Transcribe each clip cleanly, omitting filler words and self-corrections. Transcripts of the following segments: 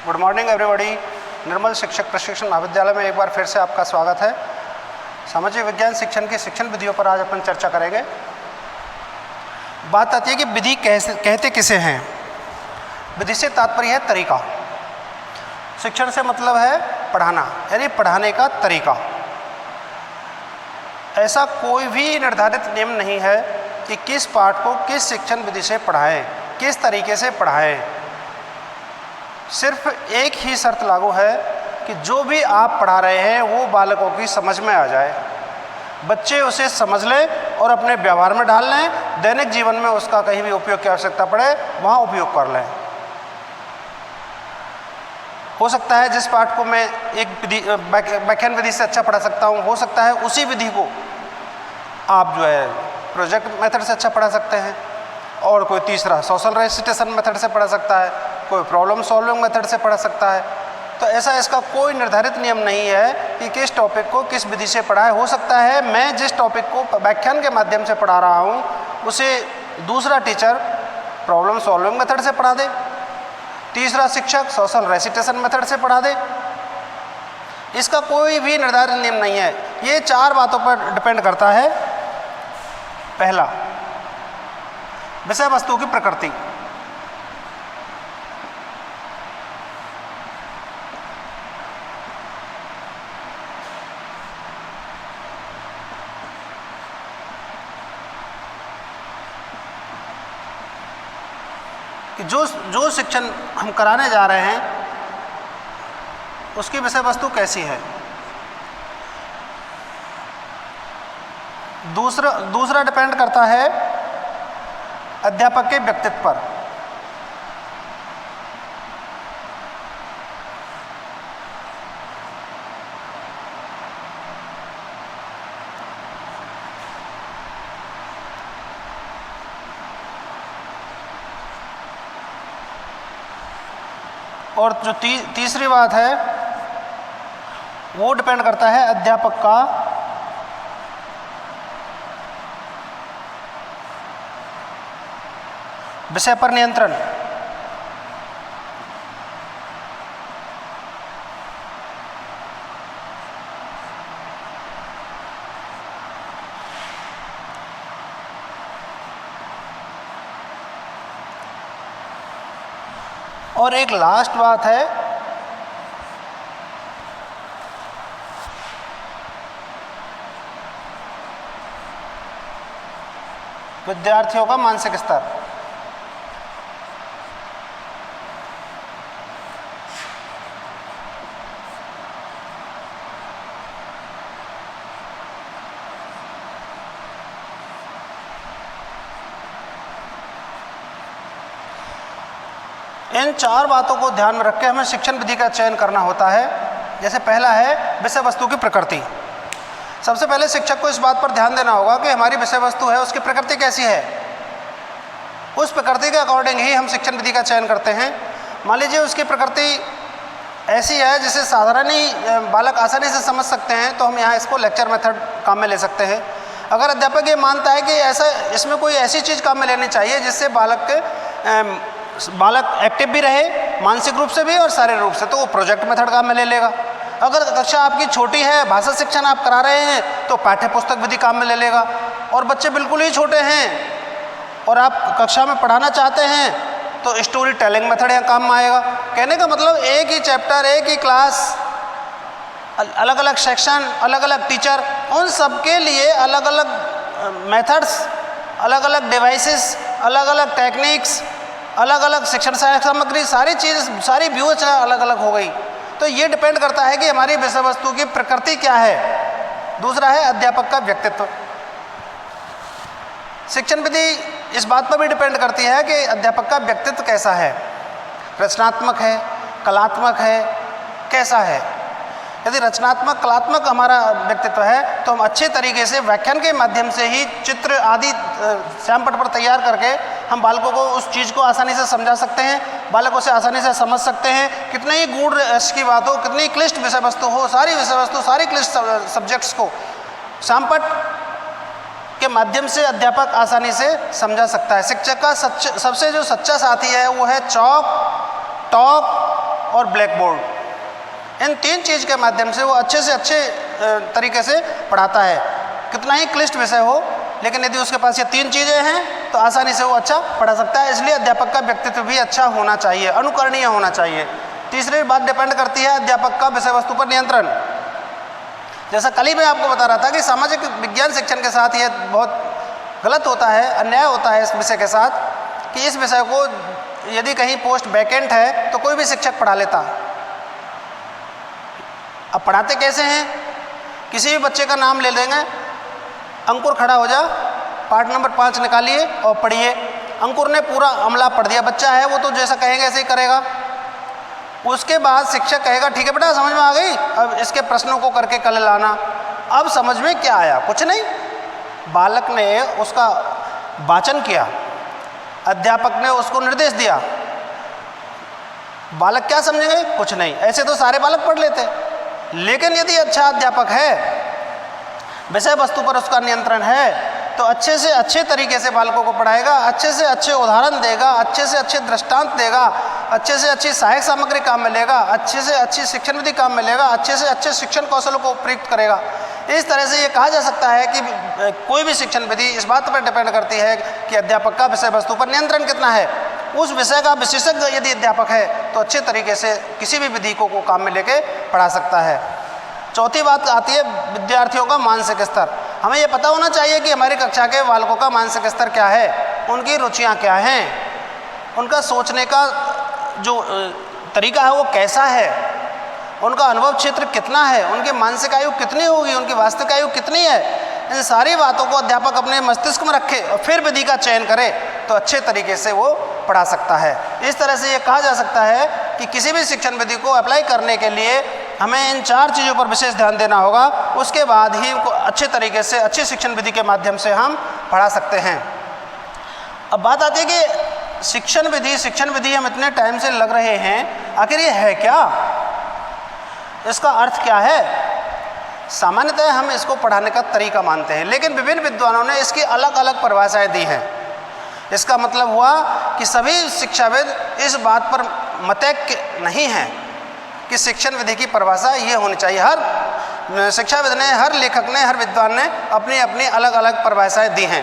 Good morning everybody. निर्मल शिक्षक प्रशिक्षण महाविद्यालय में एक बार फिर से आपका स्वागत है। सामाजिक विज्ञान शिक्षण की शिक्षण विधियों पर आज अपन चर्चा करेंगे। बात आती है कि विधि कहते किसे हैं। विधि से तात्पर्य है तरीका। शिक्षण से मतलब है पढ़ाना, यानी पढ़ाने का तरीका। ऐसा कोई भी निर्धारित नियम नहीं है कि किस पाठ को किस शिक्षण विधि से पढ़ाएं, किस तरीके से पढ़ाएं। सिर्फ एक ही शर्त लागू है कि जो भी आप पढ़ा रहे हैं वो बालकों की समझ में आ जाए, बच्चे उसे समझ लें और अपने व्यवहार में डाल लें। दैनिक जीवन में उसका कहीं भी उपयोग की आवश्यकता पड़े वहाँ उपयोग कर लें। हो सकता है जिस पाठ को मैं एक विधि व्याख्यान विधि से अच्छा पढ़ा सकता हूँ, हो सकता है उसी विधि को आप जो है प्रोजेक्ट मेथड से अच्छा पढ़ा सकते हैं, और कोई तीसरा सोशल रेसिटेशन मेथड से पढ़ा सकता है, कोई प्रॉब्लम सॉल्विंग मेथड से पढ़ा सकता है। तो ऐसा इसका कोई निर्धारित नियम नहीं है कि किस टॉपिक को किस विधि से पढ़ाए। हो सकता है मैं जिस टॉपिक को व्याख्यान के माध्यम से पढ़ा रहा हूँ उसे दूसरा टीचर प्रॉब्लम सॉल्विंग मेथड से पढ़ा दे, तीसरा शिक्षक सोशल रेसिटेशन मेथड से पढ़ा दे। इसका कोई भी निर्धारित नियम नहीं है। ये चार बातों पर डिपेंड करता है। पहला, विषय वस्तु की प्रकृति। कि जो शिक्षण हम कराने जा रहे हैं उसकी विषय वस्तु कैसी है। दूसरा डिपेंड करता है अध्यापक के व्यक्तित्व पर। और जो तीसरी बात है वो डिपेंड करता है अध्यापक का विषय पर नियंत्रण। और एक लास्ट बात है विद्यार्थियों का मानसिक स्तर। इन चार बातों को ध्यान में रख के हमें शिक्षण विधि का चयन करना होता है। जैसे पहला है विषय वस्तु की प्रकृति। सबसे पहले शिक्षक को इस बात पर ध्यान देना होगा कि हमारी विषय वस्तु है उसकी प्रकृति कैसी है। उस प्रकृति के अकॉर्डिंग ही हम शिक्षण विधि का चयन करते हैं। मान लीजिए उसकी प्रकृति ऐसी है जिसे साधारण ही बालक आसानी से समझ सकते हैं, तो हम यहाँ इसको लेक्चर मेथड काम में ले सकते हैं। अगर अध्यापक ये मानता है कि ऐसा इसमें कोई ऐसी चीज़ काम में लेनी चाहिए जिससे बालक एक्टिव भी रहे, मानसिक रूप से भी और शारीरिक रूप से, तो वो प्रोजेक्ट मेथड काम में ले लेगा। अगर कक्षा आपकी छोटी है, भाषा शिक्षण आप करा रहे हैं, तो पाठ्य पुस्तक विधि काम में ले लेगा। और बच्चे बिल्कुल ही छोटे हैं और आप कक्षा में पढ़ाना चाहते हैं तो स्टोरी टेलिंग मेथड यहाँ काम में आएगा। कहने का मतलब एक ही चैप्टर, एक ही क्लास, अलग अलग सेक्शन, अलग अलग टीचर, उन सब के लिए अलग अलग मेथड्स, अलग अलग डिवाइसेस, अलग अलग टेक्निक्स, अलग अलग शिक्षण सहायक सामग्री, सारी चीज़, सारी व्यूज अलग अलग हो गई। तो ये डिपेंड करता है कि हमारी विषय वस्तु की प्रकृति क्या है। दूसरा है अध्यापक का व्यक्तित्व। शिक्षण विधि इस बात पर भी डिपेंड करती है कि अध्यापक का व्यक्तित्व कैसा है, रचनात्मक है, कलात्मक है, कैसा है। यदि रचनात्मक कलात्मक हमारा व्यक्तित्व है तो हम अच्छे तरीके से व्याख्यान के माध्यम से ही चित्र आदि श्यामपट पर तैयार करके हम बालकों को उस चीज़ को आसानी से समझा सकते हैं, बालकों से आसानी से समझ सकते हैं। कितने ही गूढ़ की बात हो, कितनी क्लिष्ट विषय वस्तु हो, सारी विषय वस्तु, सारी क्लिष्ट सब्जेक्ट्स को श्यामपट के माध्यम से अध्यापक आसानी से समझा सकता है। शिक्षक का सबसे जो सच्चा साथी है वो है चॉक, टॉक और ब्लैक बोर्ड, इन 3 चीज़ के माध्यम से वो अच्छे से अच्छे तरीके से पढ़ाता है। कितना ही क्लिष्ट विषय हो, लेकिन यदि उसके पास ये 3 चीज़ें हैं तो आसानी से वो अच्छा पढ़ा सकता है। इसलिए अध्यापक का व्यक्तित्व भी अच्छा होना चाहिए, अनुकरणीय होना चाहिए। तीसरी बात डिपेंड करती है अध्यापक का विषय वस्तु पर नियंत्रण। जैसा कल ही मैं आपको बता रहा था कि सामाजिक विज्ञान शिक्षण के साथ ये बहुत गलत होता है, अन्याय होता है इस विषय के साथ, कि इस विषय को यदि कहीं पोस्ट वैकेंट है तो कोई भी शिक्षक पढ़ा लेता। अब पढ़ाते कैसे हैं? किसी भी बच्चे का नाम ले लेंगे, अंकुर खड़ा हो जा, पार्ट नंबर 5 निकालिए और पढ़िए। अंकुर ने पूरा अमला पढ़ दिया, बच्चा है वो तो जैसा कहेंगे ऐसे ही करेगा। उसके बाद शिक्षक कहेगा ठीक है बेटा समझ में आ गई, अब इसके प्रश्नों को करके कल लाना। अब समझ में क्या आया? कुछ नहीं। बालक ने उसका वाचन किया, अध्यापक ने उसको निर्देश दिया, बालक क्या समझेंगे? कुछ नहीं। ऐसे तो सारे बालक पढ़ लेते। लेकिन यदि अच्छा अध्यापक है, विषय वस्तु पर उसका नियंत्रण है, तो अच्छे से अच्छे तरीके से बालकों को पढ़ाएगा, अच्छे से अच्छे उदाहरण देगा, अच्छे से अच्छे दृष्टांत देगा, अच्छे से अच्छी सहायक सामग्री काम में लेगा, अच्छे से अच्छी शिक्षण विधि काम में लेगा, अच्छे से अच्छे शिक्षण कौशलों को प्रयुक्त करेगा। इस तरह से ये कहा जा सकता है कि कोई भी शिक्षण विधि इस बात पर डिपेंड करती है कि अध्यापक का विषय वस्तु पर नियंत्रण कितना है। उस विषय का विशेषज्ञ यदि अध्यापक है तो अच्छे तरीके से किसी भी विधि को काम में लेके पढ़ा सकता है। चौथी बात आती है विद्यार्थियों का मानसिक स्तर। हमें यह पता होना चाहिए कि हमारी कक्षा के बालकों का मानसिक स्तर क्या है, उनकी रुचियां क्या हैं, उनका सोचने का जो तरीका है वो कैसा है, उनका अनुभव क्षेत्र कितना है, उनकी मानसिक आयु कितनी होगी, उनकी वास्तविक आयु कितनी है। इन सारी बातों को अध्यापक अपने मस्तिष्क में रखे और फिर विधि का चयन करे तो अच्छे तरीके से वो पढ़ा सकता है। इस तरह से ये कहा जा सकता है कि किसी भी शिक्षण विधि को अप्लाई करने के लिए हमें इन 4 चीज़ों पर विशेष ध्यान देना होगा। उसके बाद ही उनको अच्छे तरीके से अच्छी शिक्षण विधि के माध्यम से हम पढ़ा सकते हैं। अब बात आती है कि शिक्षण विधि हम इतने टाइम से लग रहे हैं, आखिर ये है क्या, इसका अर्थ क्या है? सामान्यतः हम इसको पढ़ाने का तरीका मानते हैं, लेकिन विभिन्न विद्वानों ने इसकी अलग अलग परिभाषाएं दी हैं। इसका मतलब हुआ कि सभी शिक्षाविद इस बात पर मतैक्य नहीं हैं कि शिक्षण विधि की परिभाषा ये होनी चाहिए। हर शिक्षाविद ने, हर लेखक ने, हर विद्वान ने अपनी अपनी अलग अलग परिभाषाएं दी हैं।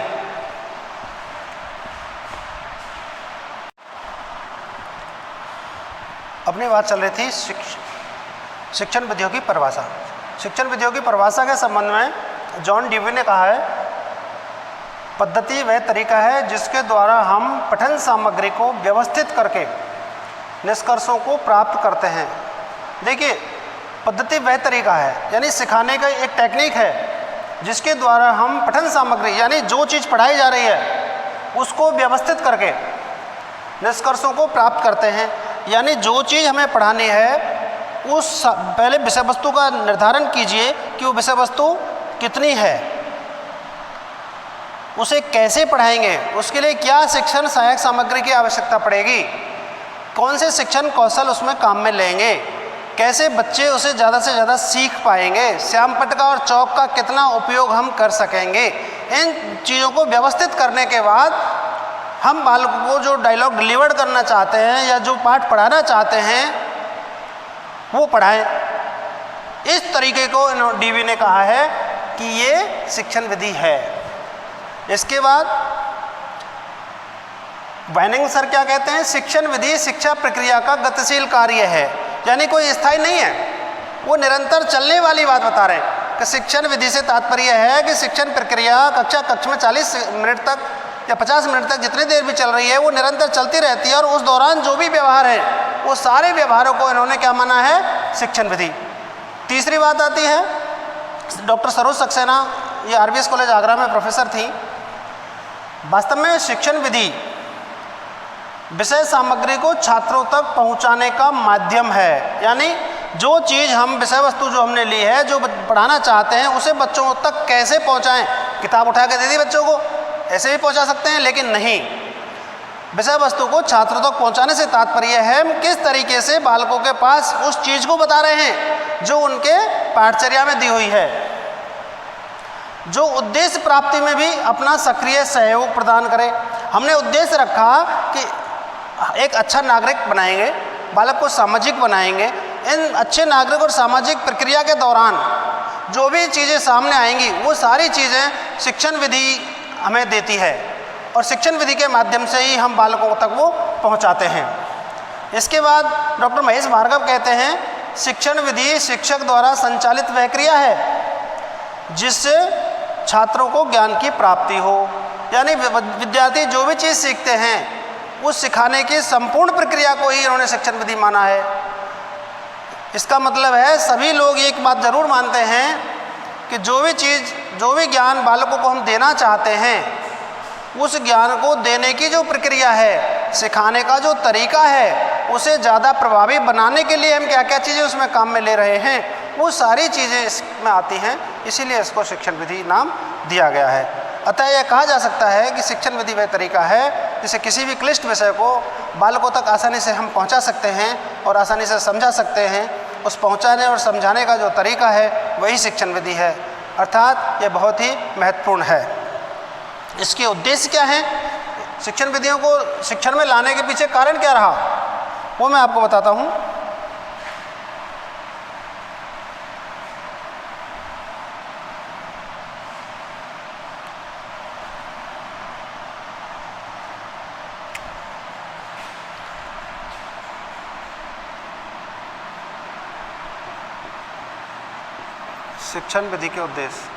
अपनी बात चल रही थी शिक्षण विधियों की परिभाषा। शिक्षण विधियों की परिभाषा के संबंध में जॉन डेवी ने कहा है, पद्धति वह तरीका है जिसके द्वारा हम पठन सामग्री को व्यवस्थित करके निष्कर्षों को प्राप्त करते हैं। देखिए, पद्धति वह तरीका है यानी सिखाने का एक टेक्निक है जिसके द्वारा हम पठन सामग्री यानी जो चीज़ पढ़ाई जा रही है उसको व्यवस्थित करके निष्कर्षों को प्राप्त करते हैं। यानी जो चीज़ हमें पढ़ानी है उस पहले विषय वस्तु का निर्धारण कीजिए कि वो विषय वस्तु कितनी है, उसे कैसे पढ़ाएंगे, उसके लिए क्या शिक्षण सहायक सामग्री की आवश्यकता पड़ेगी, कौन से शिक्षण कौशल उसमें काम में लेंगे, कैसे बच्चे उसे ज़्यादा से ज़्यादा सीख पाएंगे, श्यामपट्ट का और चौक का कितना उपयोग हम कर सकेंगे। इन चीज़ों को व्यवस्थित करने के बाद हम बालकों को जो डायलॉग डिलीवर करना चाहते हैं या जो पाठ पढ़ाना चाहते हैं वो पढ़ाएं। इस तरीके को डीवी ने कहा है कि ये शिक्षण विधि है। इसके बाद वाइनिंग सर क्या कहते हैं, शिक्षण विधि शिक्षा प्रक्रिया का गतिशील कार्य है, यानी कोई स्थायी नहीं है, वो निरंतर चलने वाली बात बता रहे हैं कि शिक्षण विधि से तात्पर्य है कि शिक्षण प्रक्रिया कक्ष में 40 मिनट तक या 50 मिनट तक जितनी देर भी चल रही है वो निरंतर चलती रहती है और उस दौरान जो भी व्यवहार है वो सारे व्यवहारों को इन्होंने क्या माना है, शिक्षण विधि। तीसरी बात आती है, डॉक्टर सरोज सक्सेना, ये आरबीएस कॉलेज आगरा में प्रोफेसर थी। वास्तव में शिक्षण विधि विषय सामग्री को छात्रों तक पहुंचाने का माध्यम है, यानी जो चीज़ हम विषय वस्तु जो हमने ली है, जो पढ़ाना चाहते हैं उसे बच्चों तक कैसे पहुंचाएं। किताब उठा के दे दी बच्चों को, ऐसे भी पहुंचा सकते हैं, लेकिन नहीं, विषय वस्तु को छात्रों तक पहुंचाने से तात्पर्य है हम किस तरीके से बालकों के पास उस चीज़ को बता रहे हैं जो उनके पाठचर्या में दी हुई है, जो उद्देश्य प्राप्ति में भी अपना सक्रिय सहयोग प्रदान करे। हमने उद्देश्य रखा कि एक अच्छा नागरिक बनाएंगे, बालक को सामाजिक बनाएंगे। इन अच्छे नागरिक और सामाजिक प्रक्रिया के दौरान जो भी चीज़ें सामने आएंगी वो सारी चीज़ें शिक्षण विधि हमें देती है और शिक्षण विधि के माध्यम से ही हम बालकों तक वो पहुंचाते हैं। इसके बाद डॉक्टर महेश भार्गव कहते हैं शिक्षण विधि शिक्षक द्वारा संचालित वह क्रिया है जिससे छात्रों को ज्ञान की प्राप्ति हो। यानी विद्यार्थी जो भी चीज़ सीखते हैं उस सिखाने की संपूर्ण प्रक्रिया को ही इन्होंने शिक्षण विधि माना है। इसका मतलब है सभी लोग एक बात ज़रूर मानते हैं कि जो भी ज्ञान बालकों को हम देना चाहते हैं उस ज्ञान को देने की जो प्रक्रिया है, सिखाने का जो तरीका है, उसे ज़्यादा प्रभावी बनाने के लिए हम क्या क्या चीज़ें उसमें काम में ले रहे हैं, वो सारी चीज़ें इसमें आती हैं। इसीलिए इसको शिक्षण विधि नाम दिया गया है। अतः यह कहा जा सकता है कि शिक्षण विधि वह तरीका है जिससे किसी भी क्लिष्ट विषय को बालकों तक आसानी से हम पहुंचा सकते हैं और आसानी से समझा सकते हैं। उस पहुंचाने और समझाने का जो तरीका है वही शिक्षण विधि है, अर्थात यह बहुत ही महत्वपूर्ण है। इसके उद्देश्य क्या हैं? शिक्षण विधियों को शिक्षण में लाने के पीछे कारण क्या रहा, वो मैं आपको बताता हूँ। शिक्षण विधि के उद्देश्य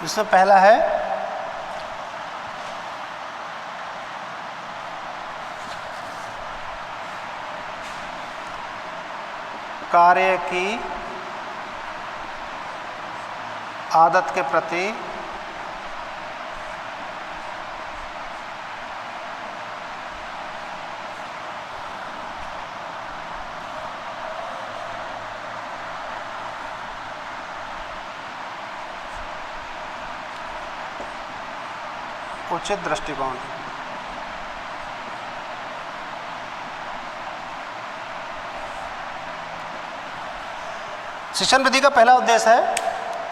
इसमें पहला है कार्य की आदत के प्रति उचित दृष्टिकोण। शिक्षण विधि का पहला उद्देश्य है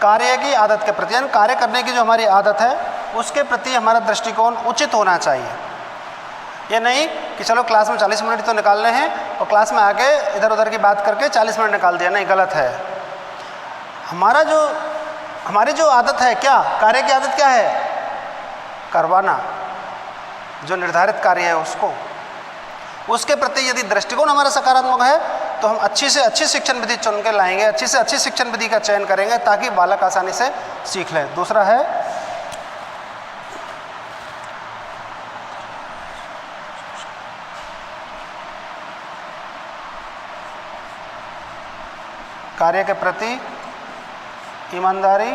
कार्य की आदत के प्रति, यानी कार्य करने की जो हमारी आदत है उसके प्रति हमारा दृष्टिकोण उचित होना चाहिए। ये नहीं कि चलो क्लास में 40 मिनट तो निकालने हैं और क्लास में आके इधर उधर की बात करके 40 मिनट निकाल दिया, नहीं, गलत है। हमारी जो आदत है, क्या कार्य की आदत क्या है? करवाना, जो निर्धारित कार्य है उसके प्रति यदि दृष्टिकोण हमारा सकारात्मक है तो हम अच्छी से अच्छी शिक्षण विधि चुन के लाएंगे, अच्छी से अच्छी शिक्षण विधि का चयन करेंगे ताकि बालक आसानी से सीख लें। दूसरा है कार्य के प्रति ईमानदारी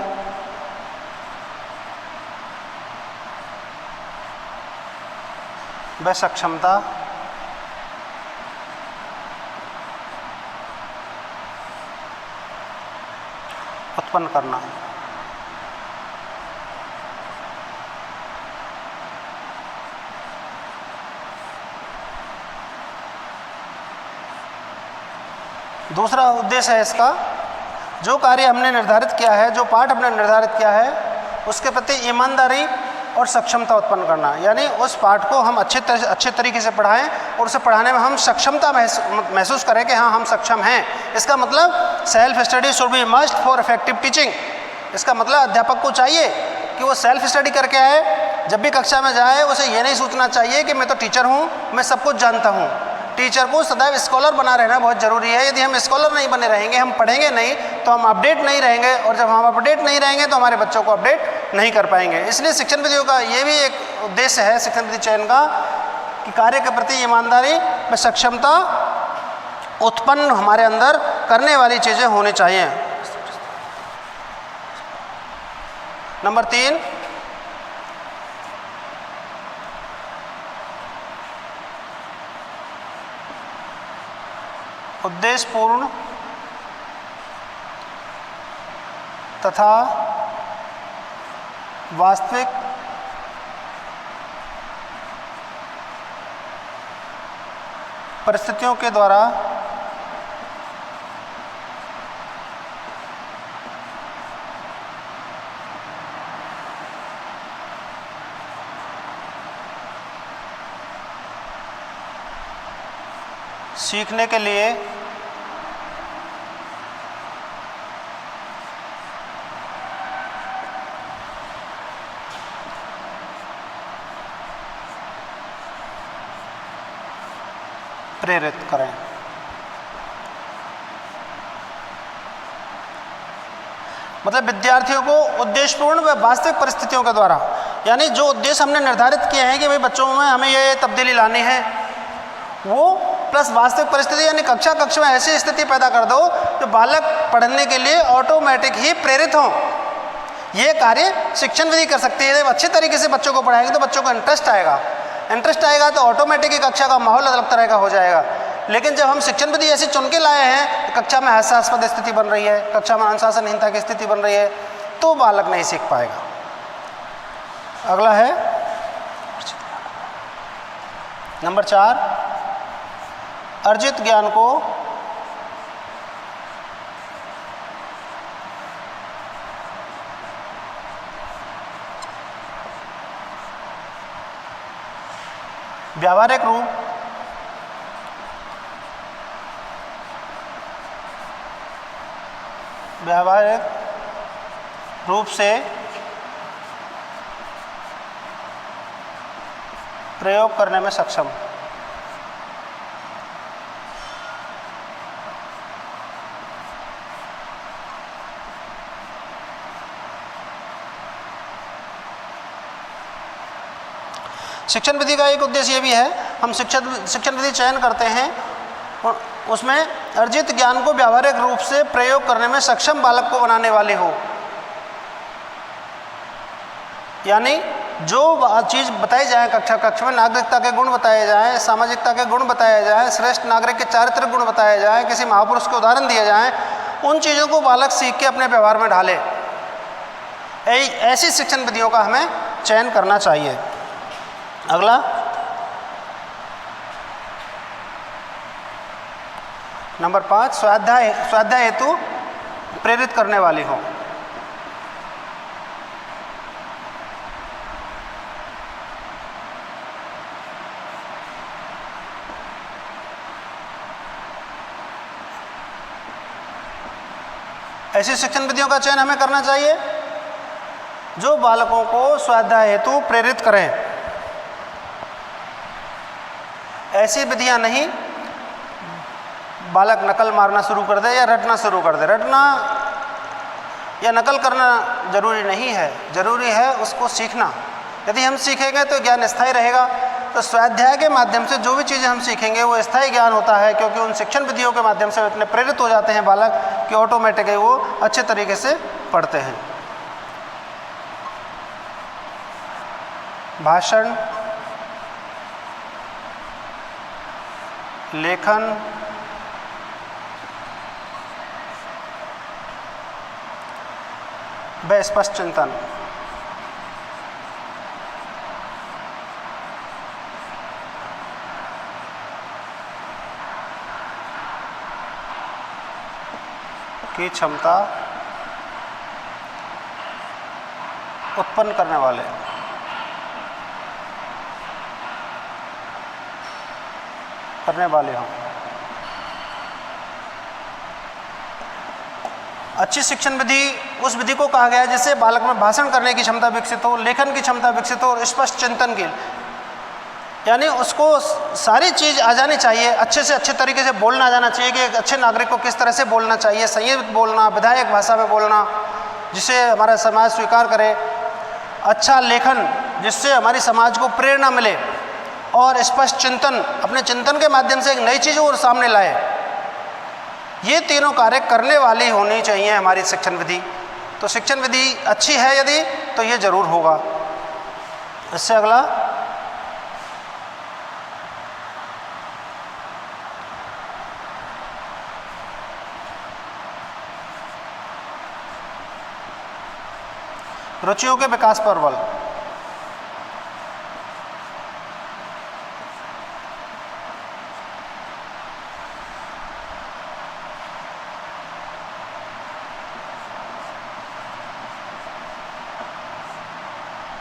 व सक्षमता उत्पन्न करना। दूसरा उद्देश्य है इसका, जो कार्य हमने निर्धारित किया है, जो पाठ हमने निर्धारित किया है, उसके प्रति ईमानदारी और सक्षमता उत्पन्न करना। यानी उस पाठ को हम अच्छे तरीके से पढ़ाएं और उसे पढ़ाने में हम सक्षमता महसूस करें कि हाँ, हम सक्षम हैं। इसका मतलब self study should be must for effective teaching. इसका मतलब अध्यापक को चाहिए कि वो सेल्फ स्टडी करके आए, जब भी कक्षा में जाए उसे ये नहीं सोचना चाहिए कि मैं तो टीचर हूँ, मैं सब कुछ जानता हूँ। टीचर को सदैव स्कॉलर बना रहना बहुत ज़रूरी है। यदि हम स्कॉलर नहीं बने रहेंगे, हम पढ़ेंगे नहीं, तो हम अपडेट नहीं रहेंगे, और जब हम अपडेट नहीं रहेंगे तो हमारे बच्चों को अपडेट नहीं कर पाएंगे। इसलिए शिक्षण विधियों का ये भी एक उद्देश्य है शिक्षण विधि चयन का कि कार्य के प्रति ईमानदारी व सक्षमता उत्पन्न हमारे अंदर करने वाली चीज़ें होनी चाहिए। नंबर 3, उद्देश्यपूर्ण तथा वास्तविक परिस्थितियों के द्वारा सीखने के लिए प्रेरित करें। मतलब विद्यार्थियों को उद्देश्यपूर्ण व वास्तविक परिस्थितियों के द्वारा, यानी जो उद्देश्य हमने निर्धारित किए हैं कि भाई बच्चों में हमें ये तब्दीली लानी है, वो प्लस वास्तविक परिस्थिति, यानी कक्षा में ऐसी स्थिति पैदा कर दो जो बालक पढ़ने के लिए ऑटोमेटिक ही प्रेरित हों। ये कार्य शिक्षण विधि कर सकती है। जब अच्छे तरीके से बच्चों को पढ़ाएंगे तो बच्चों को इंटरेस्ट आएगा तो ऑटोमेटिक ही कक्षा का माहौल अलग तरह का हो जाएगा। लेकिन जब हम शिक्षण विधि ऐसी चुन के लाए हैं, कक्षा में हास्यास्पद स्थिति बन रही है, कक्षा में अनुशासनहीनता की स्थिति बन रही है, तो बालक नहीं सीख पाएगा। अगला है नंबर 4, अर्जित ज्ञान को व्यावहारिक रूप से प्रयोग करने में सक्षम। शिक्षण विधि का एक उद्देश्य ये भी है, हम शिक्षण विधि चयन करते हैं और उसमें अर्जित ज्ञान को व्यावहारिक रूप से प्रयोग करने में सक्षम बालक को बनाने वाले हो। यानी जो चीज़ बताई जाए कक्षा में, नागरिकता के गुण बताए जाएं, सामाजिकता के गुण बताए जाएं, श्रेष्ठ नागरिक के चारित्रिक गुण बताए जाएं, किसी महापुरुष के उदाहरण दिए जाएं, उन चीज़ों को बालक सीख के अपने व्यवहार में ढाले। ऐसी शिक्षण विधियों का हमें चयन करना चाहिए। अगला नंबर 5, स्वाध्याय हेतु प्रेरित करने वाली हो। ऐसी शिक्षण विधियों का चयन हमें करना चाहिए जो बालकों को स्वाध्याय हेतु प्रेरित करें। ऐसी विधियां नहीं बालक नकल मारना शुरू कर दे या रटना शुरू कर दे। रटना या नकल करना जरूरी नहीं है, जरूरी है उसको सीखना। यदि हम सीखेंगे तो ज्ञान स्थायी रहेगा। तो स्वाध्याय के माध्यम से जो भी चीज़ें हम सीखेंगे वो स्थायी ज्ञान होता है, क्योंकि उन शिक्षण विधियों के माध्यम से इतने प्रेरित हो जाते हैं बालक कि ऑटोमेटिकली वो अच्छे तरीके से पढ़ते हैं। भाषण, लेखन, व स्पष्ट चिंतन की क्षमता उत्पन्न करने वाले हों। अच्छी शिक्षण विधि उस विधि को कहा गया है जिससे बालक में भाषण करने की क्षमता विकसित हो, लेखन की क्षमता विकसित हो और स्पष्ट चिंतन की, यानी उसको सारी चीज़ आ जानी चाहिए। अच्छे से अच्छे तरीके से बोलना आ जाना चाहिए कि एक अच्छे नागरिक को किस तरह से बोलना चाहिए, संयमित बोलना, विधायक भाषा में बोलना जिससे हमारा समाज स्वीकार करे, अच्छा लेखन जिससे हमारी समाज को प्रेरणा मिले, और स्पष्ट चिंतन अपने चिंतन के माध्यम से एक नई चीज़ और सामने लाए। ये तीनों कार्य करने वाली होनी चाहिए हमारी शिक्षण विधि। तो शिक्षण विधि अच्छी है यदि, तो ये जरूर होगा। इससे अगला रुचियों के विकास पर बल।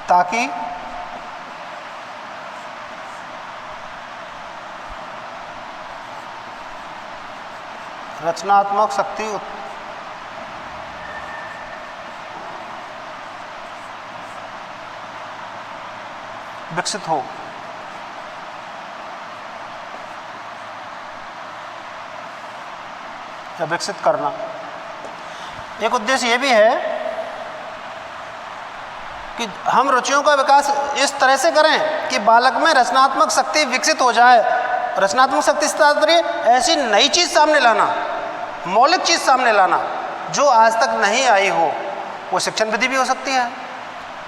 ताकि रचनात्मक शक्ति विकसित हो। या विकसित करना। एक उद्देश्य ये भी है कि हम रुचियों का विकास इस तरह से करें कि बालक में रचनात्मक शक्ति विकसित हो जाए। रचनात्मक शक्ति से तात्पर्य ऐसी नई चीज़ सामने लाना, मौलिक चीज़ सामने लाना जो आज तक नहीं आई हो। वो शिक्षण विधि भी हो सकती है,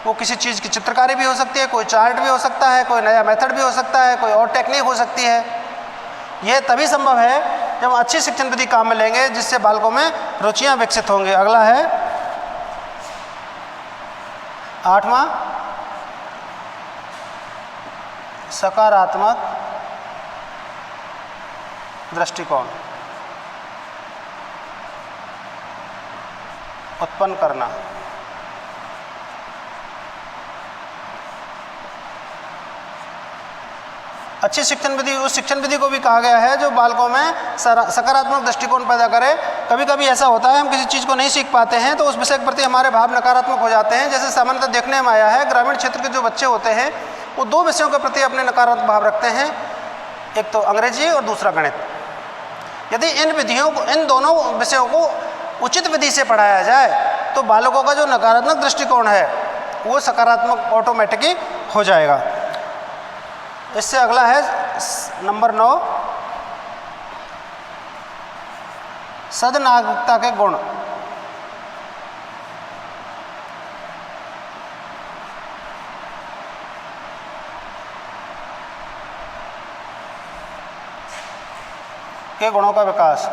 वो किसी चीज़ की चित्रकारी भी हो सकती है, कोई चार्ट भी हो सकता है, कोई नया मेथड भी हो सकता है, कोई और टेक्निक हो सकती है। यह तभी संभव है जब अच्छी शिक्षण विधि काम में लेंगे जिससे बालकों में रुचियां विकसित होंगी। अगला है 8वां, सकारात्मक दृष्टिकोण उत्पन्न करना। अच्छी शिक्षण विधि उस शिक्षण विधि को भी कहा गया है जो बालकों में सकारात्मक दृष्टिकोण पैदा करे। कभी कभी ऐसा होता है हम किसी चीज़ को नहीं सीख पाते हैं तो उस विषय के प्रति हमारे भाव नकारात्मक हो जाते हैं। जैसे सामान्यतः देखने में आया है ग्रामीण क्षेत्र के जो बच्चे होते हैं वो 2 विषयों के प्रति अपने नकारात्मक भाव रखते हैं, एक तो अंग्रेजी और दूसरा गणित। यदि इन दोनों विषयों को उचित विधि से पढ़ाया जाए तो बालकों का जो नकारात्मक दृष्टिकोण है वो सकारात्मक ऑटोमेटिकली हो जाएगा। इससे अगला है नंबर 9, सद्नागरिकता के गुण। के गुणों का विकास।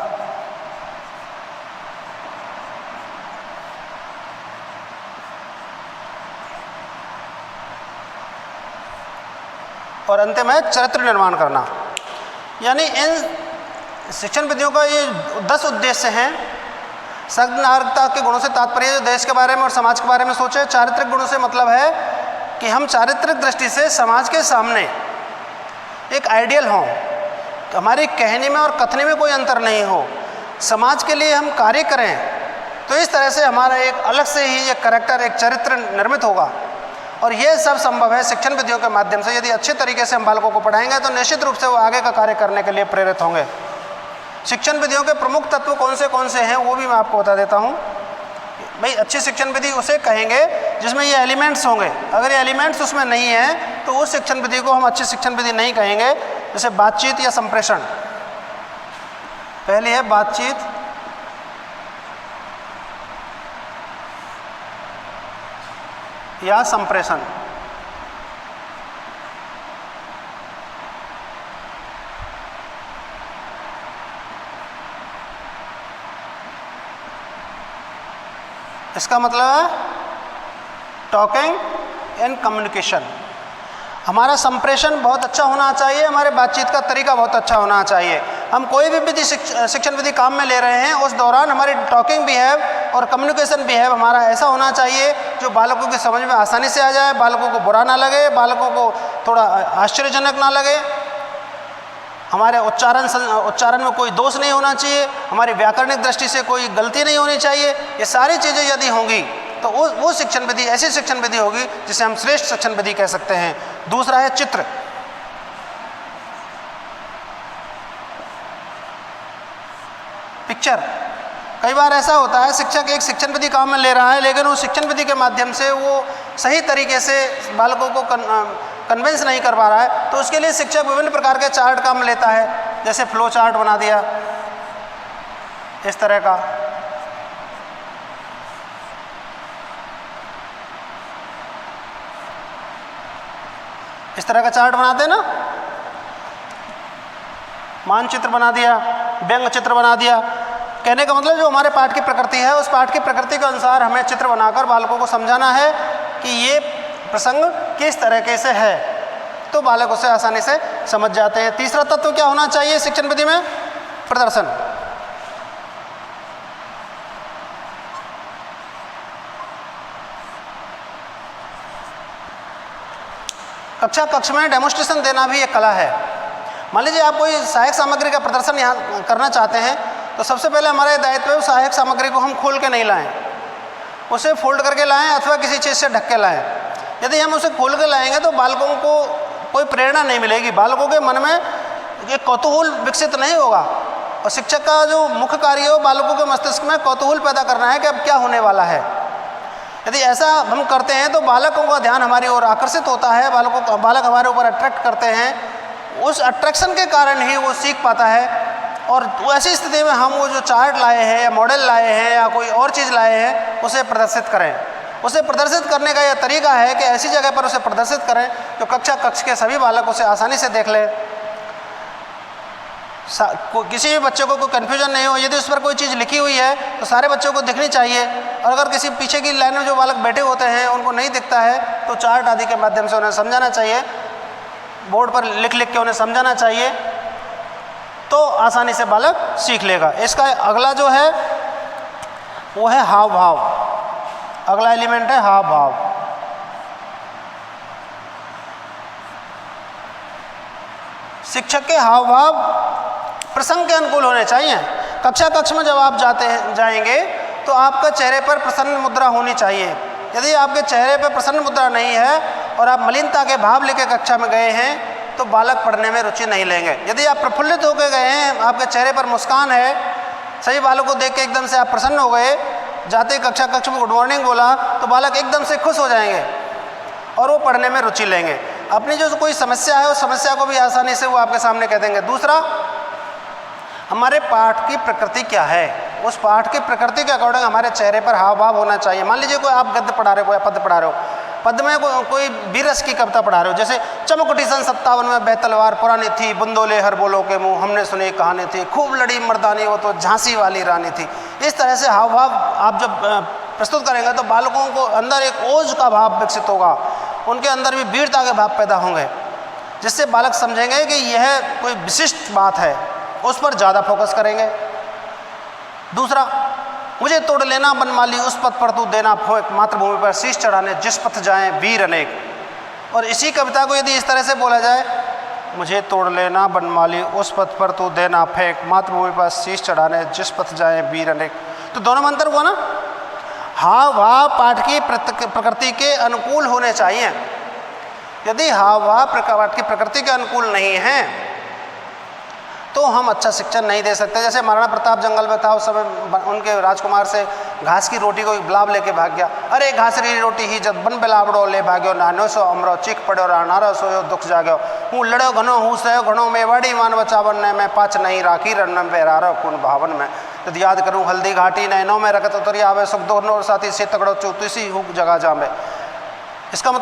और अंतिम है चरित्र निर्माण करना। यानी इन शिक्षण विधियों का ये 10 उद्देश्य हैं। सद्नागरिकता के गुणों से तात्पर्य जो देश के बारे में और समाज के बारे में सोचे। चारित्रिक गुणों से मतलब है कि हम चारित्रिक दृष्टि से समाज के सामने एक आइडियल हों, हमारी कहने में और कथने में कोई अंतर नहीं हो, समाज के लिए हम कार्य करें, तो इस तरह से हमारा एक अलग से ही एक कैरेक्टर, एक चरित्र निर्मित होगा। और ये सब संभव है शिक्षण विधियों के माध्यम से। यदि अच्छे तरीके से हम बालकों को पढ़ाएंगे तो निश्चित रूप से वो आगे का कार्य करने के लिए प्रेरित होंगे। शिक्षण विधियों के प्रमुख तत्व कौन से हैं वो भी मैं आपको बता देता हूँ। भाई अच्छी शिक्षण विधि उसे कहेंगे जिसमें ये एलिमेंट्स होंगे। अगर ये एलिमेंट्स उसमें नहीं हैं तो उस शिक्षण विधि को हम अच्छी शिक्षण विधि नहीं कहेंगे। जैसे बातचीत या संप्रेषण। पहली है बातचीत, या संप्रेषण। इसका मतलब है टॉकिंग एंड कम्युनिकेशन। हमारा संप्रेषण बहुत अच्छा होना चाहिए, हमारे बातचीत का तरीका बहुत अच्छा होना चाहिए। हम कोई भी विधि शिक्षण विधि काम में ले रहे हैं उस दौरान हमारी टॉकिंग बिहेव और कम्युनिकेशन बिहेव हमारा ऐसा होना चाहिए जो बालकों की समझ में आसानी से आ जाए, बालकों को बुरा ना लगे, बालकों को थोड़ा आश्चर्यजनक ना लगे। हमारे उच्चारण में कोई दोष नहीं होना चाहिए, हमारी व्याकरणिक दृष्टि से कोई गलती नहीं होनी चाहिए। ये सारी चीज़ें यदि होंगी तो वो शिक्षण विधि ऐसी शिक्षण विधि होगी जिसे हम श्रेष्ठ शिक्षण विधि कह सकते हैं। दूसरा है चित्र। पिक्चर। कई बार ऐसा होता है शिक्षक एक शिक्षण विधि काम में ले रहा है लेकिन उस शिक्षण विधि के माध्यम से वो सही तरीके से बालकों को कन्विंस नहीं कर पा रहा है, तो उसके लिए शिक्षक विभिन्न प्रकार के चार्ट काम में लेता है। जैसे फ्लो चार्ट बना दिया इस तरह का, इस तरह का चार्ट बनाते हैं ना, मानचित्र बना दिया, व्यंग चित्र बना दिया। कहने का मतलब जो हमारे पाठ की प्रकृति है उस पाठ की प्रकृति के अनुसार हमें चित्र बनाकर बालकों को समझाना है कि ये प्रसंग किस तरीके से है, तो बालक उसे आसानी से समझ जाते हैं। तीसरा तत्व क्या होना चाहिए शिक्षण विधि में? प्रदर्शन। कक्षा कक्ष में डेमोन्स्ट्रेशन देना भी एक कला है। मान लीजिए आप कोई सहायक सामग्री का प्रदर्शन यहाँ करना चाहते हैं, तो सबसे पहले हमारा ये दायित्व है उस सहायक सामग्री को हम खोल के नहीं लाएं, उसे फोल्ड करके लाएं अथवा किसी चीज़ से ढक के लाएं। यदि हम उसे खोल के लाएंगे तो बालकों को कोई प्रेरणा नहीं मिलेगी, बालकों के मन में एक कौतूहल विकसित नहीं होगा। और शिक्षक का जो मुख्य कार्य हो बालकों के मस्तिष्क में कौतूहल पैदा करना है कि अब क्या होने वाला है। यदि ऐसा हम करते हैं तो बालकों का ध्यान हमारी ओर आकर्षित होता है, बालक हमारे ऊपर अट्रैक्ट करते हैं, उस अट्रैक्शन के कारण ही वो सीख पाता है। और ऐसी स्थिति में हम वो जो चार्ट लाए हैं या मॉडल लाए हैं या कोई और चीज़ लाए हैं उसे प्रदर्शित करें। उसे प्रदर्शित करने का यह तरीका है कि ऐसी जगह पर उसे प्रदर्शित करें जो कक्षा कक्ष के सभी बालक उसे आसानी से देख लें, किसी भी बच्चे को कोई कन्फ्यूजन नहीं हो। यदि उस पर कोई चीज़ लिखी हुई है तो सारे बच्चों को दिखनी चाहिए, और अगर किसी पीछे की लाइन में जो बालक बैठे होते हैं उनको नहीं दिखता है तो चार्ट आदि के माध्यम से उन्हें समझाना चाहिए, बोर्ड पर लिख लिख के उन्हें समझाना चाहिए, तो आसानी से बालक सीख लेगा। इसका अगला जो है वो है हाव भाव। अगला एलिमेंट है हाव भाव। शिक्षक के हाव भाव प्रसंग के अनुकूल होने चाहिए। कक्षा कक्ष में जब आप जाएंगे तो आपका चेहरे पर प्रसन्न मुद्रा होनी चाहिए। यदि आपके चेहरे पर प्रसन्न मुद्रा नहीं है और आप मलिनता के भाव लेकर कक्षा में गए हैं तो बालक पढ़ने में रुचि नहीं लेंगे। यदि आप प्रफुल्लित होकर गए हैं, आपके चेहरे पर मुस्कान है, सभी बालकों को देख के एकदम से आप प्रसन्न हो गए, जाते कक्षा कक्ष में गुड मॉर्निंग बोला तो बालक एकदम से खुश हो जाएंगे और वो पढ़ने में रुचि लेंगे। अपनी जो कोई समस्या है उस समस्या को भी आसानी से वो आपके सामने कह देंगे। दूसरा, हमारे पाठ की प्रकृति क्या है, उस पाठ की प्रकृति के अकॉर्डिंग हमारे चेहरे पर हाव भाव होना चाहिए। मान लीजिए कोई आप गद्य पढ़ा रहे हो या पद्य पढ़ा रहे हो, पद्य में कोई वीरस की कविता पढ़ा रहे हो, जैसे चमकुटी सन 57 में बेतलवार पुरानी थी, बुंदोले हर बोलो के मुँह हमने सुनी कहानी थी, खूब लड़ी मर्दानी वो तो झांसी वाली रानी थी। इस तरह से हाव भाव आप जब प्रस्तुत करेंगे तो बालकों को अंदर एक ओज का भाव विकसित होगा, उनके अंदर भी वीरता के भाव पैदा होंगे, जिससे बालक समझेंगे कि यह कोई विशिष्ट बात है, उस पर ज़्यादा फोकस करेंगे। दूसरा, मुझे तोड़ लेना बनमाली उस पथ पर तू देना फोक, मातृभूमि पर शीश चढ़ाने जिस पथ जाएं वीर अनेक। और इसी कविता को यदि इस तरह से बोला जाए, मुझे तोड़ लेना बनमाली उस पथ पर तू देना फेंक, मातृभूमि पर शीश चढ़ाने जिस पथ जाएं वीर अनेक, तो दोनों में अंतर हुआ ना। हाव भाव पाठ की प्रकृति के अनुकूल होने चाहिए। यदि हाव भाव पाठ की प्रकृति के अनुकूल नहीं है तो हम अच्छा शिक्षण नहीं दे सकते। जैसे महाराणा प्रताप जंगल में था, उस समय उनके राजकुमार से घास की रोटी को बिलाव लेके भाग गया। अरे घासरी रोटी ही जब बन बिलावड़ो ले भाग्यो, नानो सो अमरो चीख पड़ो नारो सोयो दुख जाग्यो, हूँ लड़ो घनो हूँ सयो घणो में वाड़ी मान बचावन ने मैं पाच नहीं राखी रन में बेरारो कून भावन में, यदि याद करूँ हल्दी घाटी नैनो में रखत उतरी आवे सुख दोनों साथी से तगड़ो चौतीसी हुक जगह जामे। इसका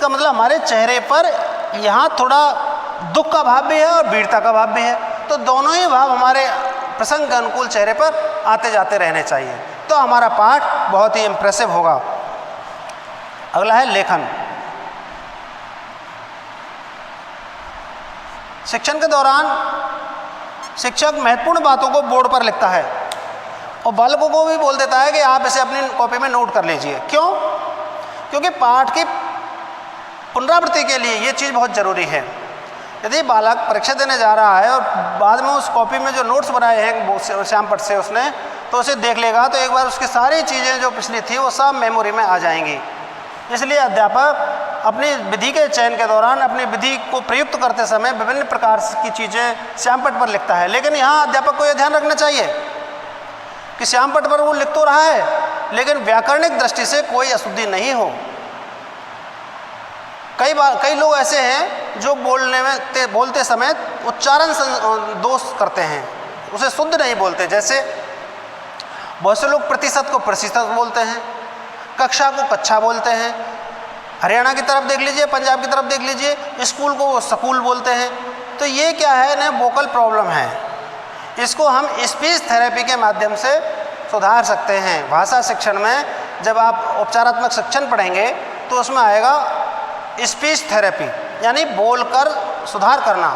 मतलब हमारे चेहरे पर यहाँ थोड़ा दुख का भाव भी है और वीरता का भाव भी है, तो दोनों ही भाव हमारे प्रसंग के अनुकूल चेहरे पर आते जाते रहने चाहिए, तो हमारा पाठ बहुत ही इम्प्रेसिव होगा। अगला है लेखन। शिक्षण के दौरान शिक्षक महत्वपूर्ण बातों को बोर्ड पर लिखता है और बालकों को भी बोल देता है कि आप इसे अपनी कॉपी में नोट कर लीजिए। क्यों? क्योंकि पाठ की पुनरावृत्ति के लिए ये चीज़ बहुत ज़रूरी है। यदि बालक परीक्षा देने जा रहा है और बाद में उस कॉपी में जो नोट्स बनाए हैं श्यामपट्ट से उसने, तो उसे देख लेगा तो एक बार उसकी सारी चीज़ें जो पिछली थी वो सब मेमोरी में आ जाएंगी। इसलिए अध्यापक अपनी विधि के चयन के दौरान अपनी विधि को प्रयुक्त करते समय विभिन्न प्रकार की चीज़ें श्यामपट्ट पर लिखता है। लेकिन यहाँ अध्यापक को यह ध्यान रखना चाहिए कि श्यामपट्ट पर वो लिख तो रहा है लेकिन व्याकरणिक दृष्टि से कोई अशुद्धि नहीं हो। कई लोग ऐसे हैं जो बोलते समय उच्चारण दोष करते हैं, उसे शुद्ध नहीं बोलते। जैसे बहुत से लोग प्रतिशत को प्रतिशत बोलते हैं, कक्षा को कक्षा बोलते हैं। हरियाणा की तरफ देख लीजिए, पंजाब की तरफ देख लीजिए, स्कूल को वो स्कूल बोलते हैं। तो ये क्या है ना, वोकल प्रॉब्लम है। इसको हम स्पीच थेरेपी के माध्यम से सुधार सकते हैं। भाषा शिक्षण में जब आप उपचारात्मक शिक्षण पढ़ेंगे तो उसमें आएगा स्पीच थेरेपी, यानी बोलकर सुधार करना।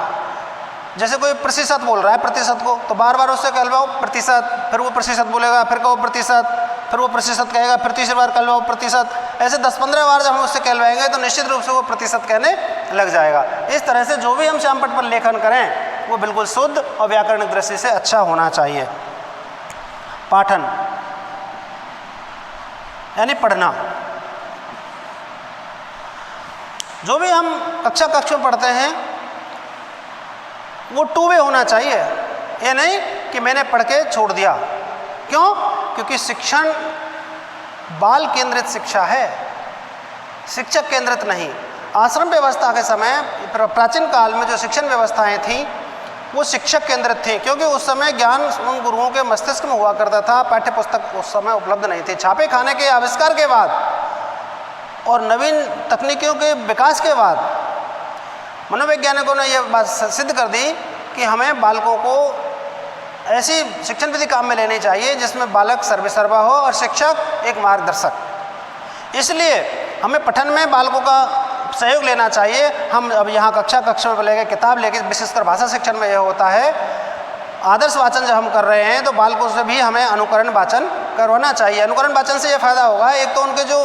जैसे कोई प्रतिशत बोल रहा है प्रतिशत को, तो बार बार उससे कहलवाओ प्रतिशत, फिर वो प्रतिशत बोलेगा, फिर कहो प्रतिशत, फिर वो प्रतिशत कहेगा, फिर तीसरी बार कहलवाओ प्रतिशत। ऐसे 10-15 बार जब हम उससे कहलवाएंगे तो निश्चित रूप से वो प्रतिशत कहने लग जाएगा। इस तरह से जो भी हम श्यामपट्ट पर लेखन करें वो बिल्कुल शुद्ध और व्याकरणिक दृष्टि से अच्छा होना चाहिए। पाठन यानी पढ़ना। जो भी हम कक्षा में पढ़ते हैं वो टू वे होना चाहिए, ये नहीं कि मैंने पढ़ के छोड़ दिया। क्यों? क्योंकि शिक्षण बाल केंद्रित शिक्षा है, शिक्षक केंद्रित नहीं। आश्रम व्यवस्था के समय प्राचीन काल में जो शिक्षण व्यवस्थाएं थीं वो शिक्षक केंद्रित थी, क्योंकि उस समय ज्ञान उन गुरुओं के मस्तिष्क में हुआ करता था। पाठ्य पुस्तक उस समय उपलब्ध नहीं थी। छापे खाने के आविष्कार के बाद और नवीन तकनीकियों के विकास के बाद मनोवैज्ञानिकों ने यह बात सिद्ध कर दी कि हमें बालकों को ऐसी शिक्षण विधि काम में लेनी चाहिए जिसमें बालक सर्वेसर्वा हो और शिक्षक एक मार्गदर्शक। इसलिए हमें पठन में बालकों का सहयोग लेना चाहिए। हम अब यहाँ कक्षा में लेकर किताब लेकर, विशेषकर भाषा शिक्षण में यह होता है, आदर्श वाचन जब हम कर रहे हैं तो बालकों से भी हमें अनुकरण वाचन करवाना चाहिए। अनुकरण वाचन से ये फायदा होगा, एक तो उनके जो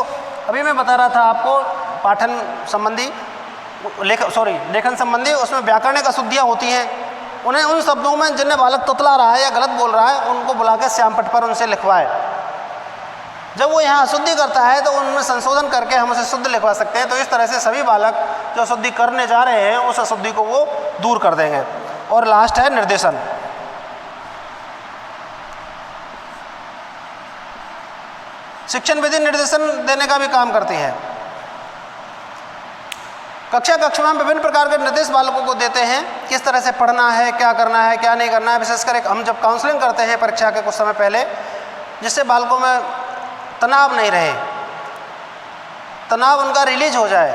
अभी मैं बता रहा था आपको पाठन संबंधी लेखन संबंधी, उसमें व्याकरणिक अशुद्धियाँ होती हैं, उन्हें उन शब्दों में जिन्हें बालक तुतला रहा है या गलत बोल रहा है उनको बुला के श्यामपट्ट पर उनसे लिखवाए। जब वो यहाँ अशुद्धि करता है तो उनमें संशोधन करके हम उसे शुद्ध लिखवा सकते हैं। तो इस तरह से सभी बालक जो अशुद्धि करने जा रहे हैं उस अशुद्धि को वो दूर कर देंगे। और लास्ट है निर्देशन। शिक्षण विधि निर्देशन देने का भी काम करती है। कक्षा में हम विभिन्न प्रकार के निर्देश बालकों को देते हैं, किस तरह से पढ़ना है, क्या करना है, क्या नहीं करना है। विशेषकर हम जब काउंसलिंग करते हैं परीक्षा के कुछ समय पहले, जिससे बालकों में तनाव नहीं रहे, तनाव उनका रिलीज हो जाए,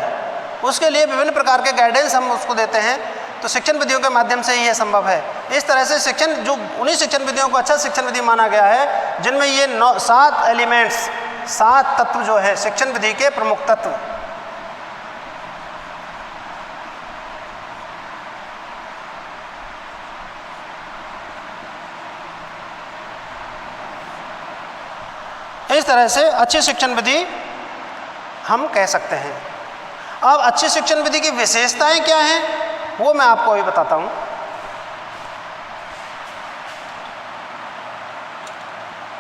उसके लिए विभिन्न प्रकार के गाइडेंस हम उसको देते हैं। तो शिक्षण विधियों के माध्यम से ही यह संभव है। इस तरह से शिक्षण जो उन्हीं शिक्षण विधियों को अच्छा शिक्षण विधि माना गया है जिनमें ये 7 एलिमेंट्स, 7 तत्व जो है शिक्षण विधि के प्रमुख तत्व। इस तरह से अच्छी शिक्षण विधि हम कह सकते हैं। अब अच्छी शिक्षण विधि की विशेषताएं क्या हैं वो मैं आपको अभी बताता हूँ।